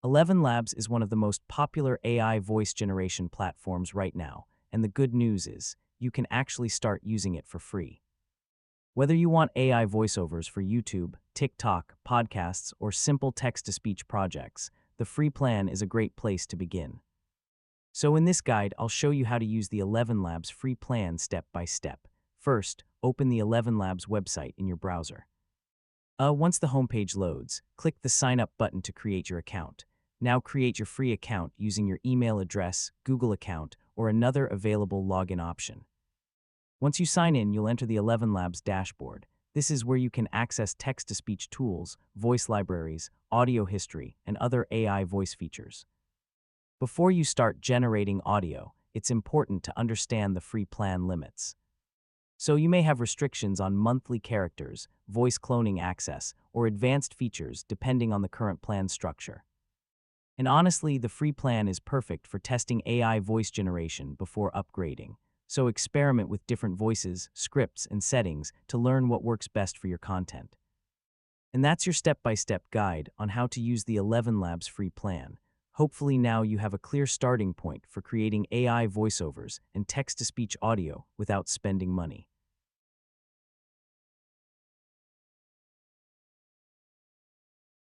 ElevenLabs is one of the most popular AI voice generation platforms right now, and the good news is, you can actually start using it for free. Whether you want AI voiceovers for YouTube, TikTok, podcasts, or simple text-to-speech projects, the free plan is a great place to begin. So in this guide, I'll show you how to use the ElevenLabs free plan step by step. First, open the ElevenLabs website in your browser. Once the homepage loads, click the Sign Up button to create your account. Now create your free account using your email address, Google account, or another available login option. Once you sign in, you'll enter the ElevenLabs dashboard. This is where you can access text-to-speech tools, voice libraries, audio history, and other AI voice features. Before you start generating audio, it's important to understand the free plan limits. So you may have restrictions on monthly characters, voice cloning access, or advanced features depending on the current plan structure. And honestly, the free plan is perfect for testing AI voice generation before upgrading. So experiment with different voices, scripts, and settings to learn what works best for your content. And that's your step-by-step guide on how to use the ElevenLabs free plan. Hopefully now you have a clear starting point for creating AI voiceovers and text-to-speech audio without spending money.